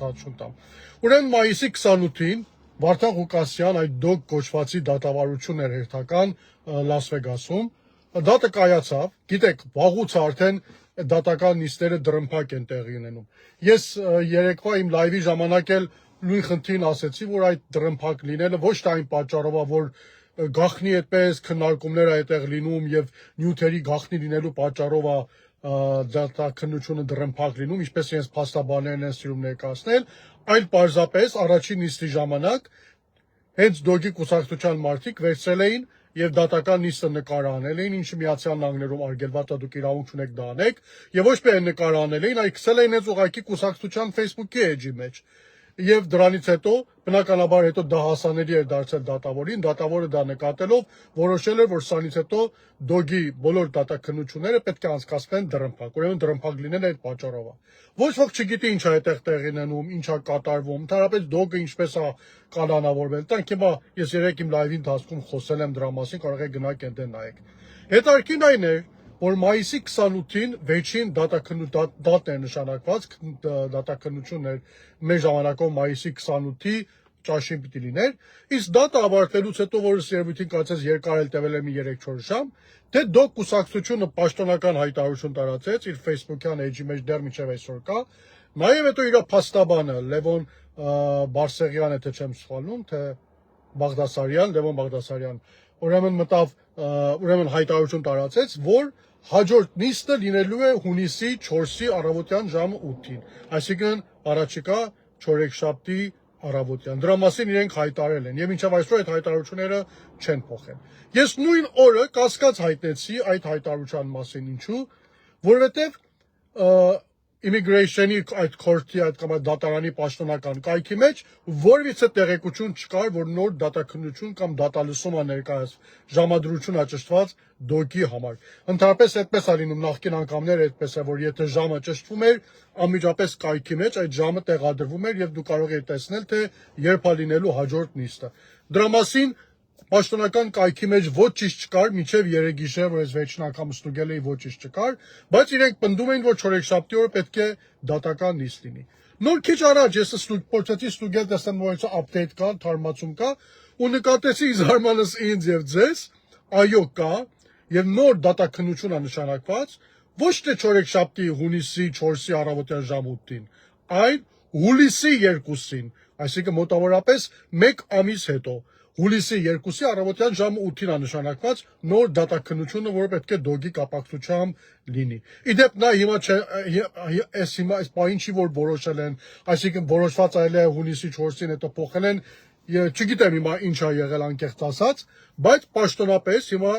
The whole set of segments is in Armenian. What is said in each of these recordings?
բացահայտություն տամ։ Ուրեմն մայիսի 28-ին Վարդան Ղուկասյան այդ դոկ կոչվածի դատավարությունն էր հերթական Լաս Վեգասում։ Դատը կայացավ, գիտեք, վաղուց արդեն դատական նիստերը դրմփակ են տեղի ունենում։ Ես երեկվա իմ լայվի ժամանակ էլ նույն խնդրին ասեցի, որ այդ դրմփակ լինելը ոչ թե այն պատճառով է, որ գախնի այդպես քննարկումներ է այդտեղ լինում եւ նյութերի գախնի լինելու պատճառով է դատաքննությունը դրմփակ լինում, ինչպես իրենց փաստաբաններն են սիրում ներկայացնել, այլ պարզապես առաջին նիստի ժամանակ հենց դոգի կուսակցության մարդիկ վերցրել էին եւ դատական նիստը նկարահանել էին, ինչը Միացյալ Նահանգներում արգելված է, դուք իրավունք չունեք դա անեք, եւ ոչ միայն նկարահանել էին, այլ քսել էին հենց ուղղակի կուսակցության Facebook-ի էջի մեջ։ Եվ դրանից հետո բնականաբար հետո դա հասանելի էր դարձել դատավորին, դատավորը դա նկատելով որոշել էր, որ սրանից հետո դոգի բոլոր դատաքննությունները պետք է անցկացվեն դրմփակ, ուրեմն դրմփակ լինել այդ պատճառով է։ Ոչ ոք չգիտի ինչ է այդտեղ տեղի ունենում, ինչ է կատարվում, ընդհանրապես դոգը ինչպես է կանոնավորվել։ Տանք հիմա ես երեք իմ լայվի ընթացքում խոսել եմ դրա մասին, կարող եք գնաք այնտեղ նայեք։ Հետարքին այն է, որ մայիսի 28-ին վերջին դատն էր նշանակված, դատաքննությունն էր մեր ժամանակով մայիսի 28-ի ճաշին պիտի լիներ, իսկ դատը ավարտելուց հետո, որը երևույթին կարծես երկար էլ տևել է մի 3-4 ժամ, թե դոկ կուսակցությունը պաշտոնական հայտարարություն տարածեց իր Facebook-յան էջի մեջ դեռ մինչև այսօր կա, նաև հետո իր փաստաբանը Լևոն Բարսեղյանը, թե չեմ սխալվում, թե Բաղդասարյան, Լևոն Բաղդասարյան, ուրեմն մտավ, ուրեմն հայտարարություն տարածեց, որ հաջորդ նիստը լինելու է հունիսի 4-ի առավոտյան ժամը 8-ին, այսինքն առաջիկա չորեքշաբթի առավոտյան։ Դրա մասին իրենք հայտարարել են եւ մինչեւ այսօր այդ հայտարարությունները չեն փոխել։ Ես նույն օրը կասկած հայտնեցի այդ հայտարարության մասին, ինչու, որովհետեւ immigration-ի այդ քորթի այդ կամ դատարանի պաշտոնական կայքի մեջ որևիցե տեղեկություն չկար, որ նոր դատաքննություն կամ դատալսում է ներկայացված, ժամադրություն է ճշտված դոգի համար։ Ընդհանրապես այդպես է լինում, նախկին անգամներ այդպես է, որ եթե ժամը ճշտվում էր, անմիջապես կայքի մեջ այդ ժամը տեղադրվում էր եւ դու կարող էիր տեսնել, թե երբ է լինելու հաջորդ նիստը։ Դրա մասին պաշտոնական կայքի մեջ ոչ ճիշտ չկար, մինչև երեգիշեր, որ ես վերջին անգամ ստուգել էի, ոչ ճիշտ չկար, բայց իրենք պնդում էին, որ չորեքշաբթի օրը պետք է դատական նիստ լինի։ Նոր քիչ առաջ ես փորձեցի ստուգել, տեսնեմ, որ այս update կա, թարմացում կա, ու նկատեցի զարմանս ինձ եւ ձեզ, այո կա, եւ նոր դատաքննություն է նշանակված, ոչ թե չորեքշաբթի հունիսի 4-ի առավոտյան ժամ 8-ին, այլ հուլիսի 2-ին, այսինքն մոտավորապես 1 ամիս հետո։ Հուլիսի 2-ի առավոտյան ժամը 8-ին է նշանակված նոր դատաքննությունը, որը պետք է դոգի կապակցությամբ լինի։ Իդեպ նա հիմա այս բանը չի որ որոշել են, այսինքն որոշված այլ է հունիսի 4-ին հետո փոխել են, չգիտեմ հիմա ինչ է եղել անկեղծ ասած, բայց պաշտոնապես հիմա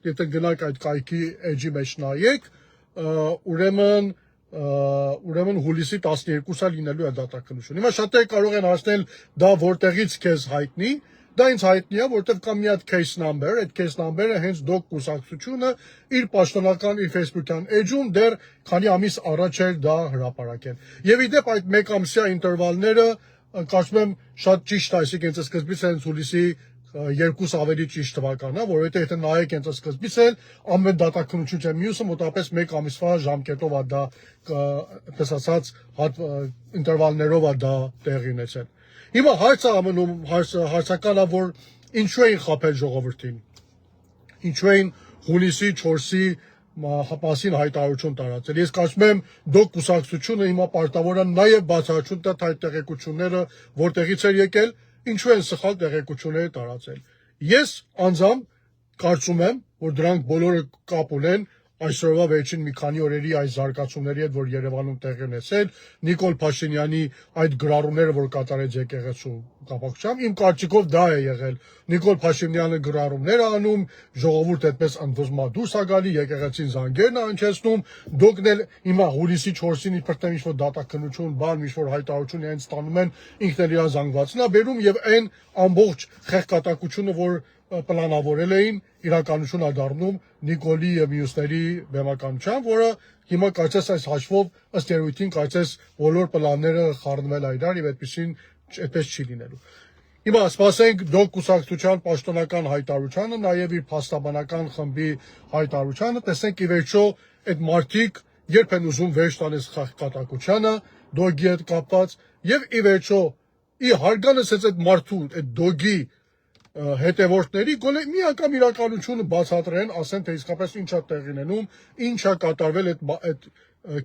եթե գնաք այդ կայքի էջի մեջ նայեք, ուրեմն հուլիսի 12-ը լինելու է դատաքննություն։ Հիմա շատերը կարող են հարցնել, դա որտեղից քեզ հայտնի, դա ինձ հայտնի է, որտեղ կա մի հատ case number, այդ case number-ը հենց դոկ կուսակցությունը իր պաշտոնական իր Facebook-յան էջում դեռ քանի ամիս առաջ էր դա հրապարակել։ Եվ իդեպ այդ մեկ ամսյա ինտերվալները կարծում եմ շատ ճիշտ, այսինքն հենց սկզբից հենց հուլիսի 2 ավելի ճիշտ թվականն է, որովհետեւ եթե նայեք հենց սկզբից էլ ամեն դատաքննություն չէ, մյուսը մոտավորապես 1 ամիսվա ժամկետով է դա, այդպես ասած, ինտերվալներով է դա տեղի ունեցել։ Հիմա հարցը ամենում հարցականա, որ ինչու էին խաբել ժողովրդին, ինչու էին հունիսի 4-ի մասին հայտարարություն տարածել։ Ես կարծում եմ դոկ կուսակցությունը հիմա պարտավոր է նաև բացահայտություն տա այդ տեղեկությունները որտեղից էր եկել, ինչու են սխալ տեղեկությունները տարածել։ Ես անձամբ կարծում եմ, որ դրանք բոլորը կապ ունեն այսօրվա վերջին մի քանի օրերի այս զարգացումների հետ, որ Երևանում տեղի ունեցել, Նիկոլ Փաշինյանի այդ գրառումները, որ կատարեց եկեղեցու կապակցությամբ, իմ կարծիքով դա է եղել։ Նիկոլ Փաշինյանը գրառումներ անում, ժողովուրդ այդպես ընդվզմա դուրս է գալի, եկեղեցին զանգերն է հնչեցնում, դուքն էլ հիմա հուլիսի 4-ին իբրտեմ ինչ-որ դատաքննություն, բան, ինչ-որ հայտարարություն իրենց ստանում են, ինքն էլ իր զանգվածն է բերում եւ այն ամբողջ խեղկատակությունը, որ պլանավորել էին, իրականություն է դառնում Նիկոլի եւ մյուսների բեմականությամբ, որը հիմա կարծես այս հաշվով ըստ երևույթին կարծես բոլոր պլանները խառնվել է իրար եւ այդպես չի լինելու։ Հիմա սպասենք դոկ կուսակցության պաշտոնական հայտարարությանը, նաեւ իր փաստաբանական խմբի հայտարարությանը, տեսենք ի վերջո այդ մարդիկ երբ են ուզում վերջ տանես խեղկատակությանը դոգի հետ կապված եւ ի վերջո ի հարգանս այդ մարդու այդ դոգի հետևորդների գոնե մի անգամ իրականությունը բացատրեն, ասեն թե իսկապես ինչա տեղի ունենում, ինչա կատարվել այդ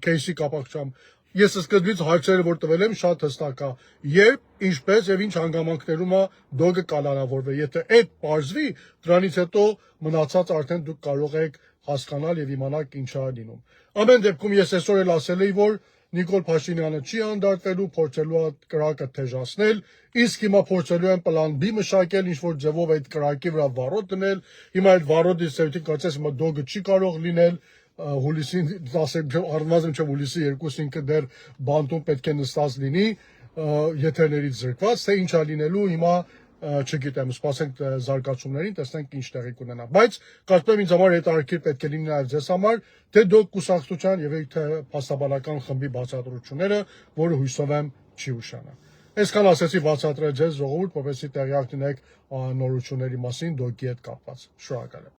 кейսի կապակցությամբ։ Ես սկզբից հարցերը որ տվել եմ շատ հստակ է, երբ, ինչպես եւ ինչ հանգամանքներում է դոգը կալանավորվել։ Եթե այդ բարձվի, դրանից հետո մնացած արդեն դուք կարող եք հասկանալ եւ իմանալ ինչա լինում։ Ամեն դեպքում ես այսօր էլ ասել էի, որ Նիկոլ Փաշինյանը չի անդրադառնալու, փորձելու է կրակը թեժացնել, իսկ հիմա փորձելու են պլան B մշակել, ինչ որ ձևով այդ կրակի վրա վառոդ դնել։ Հիմա այդ վառոդի սերտին կարծես հիմա դոգը չի կարող լինել, հուլիսին 10 առնվազն չէ հուլիսի 2-ին կդեռ բանտում պետք է նստած լինի, եթերներից զրկված, թե ինչա լինելու հիմա չգիտեմ, սպասենք զարգացումներին, տեսնենք ինչ տեղի կունենա։ Բայց կարծում եմ ինձ համար հետաքրքիր պետք է լինի նաև ձեզ համար, թե դուք կուսակցության եւ թե փաստաբանական խմբի բացատրությունները, որը հույսով եմ չի ուշանա։ Այսքան ասեցի բացատրել ձեզ ժողովուրդ, որպեսզի տեղյակ լինեք նորությունների մասին դոգի հետ կապված։ Շնորհակալ եմ։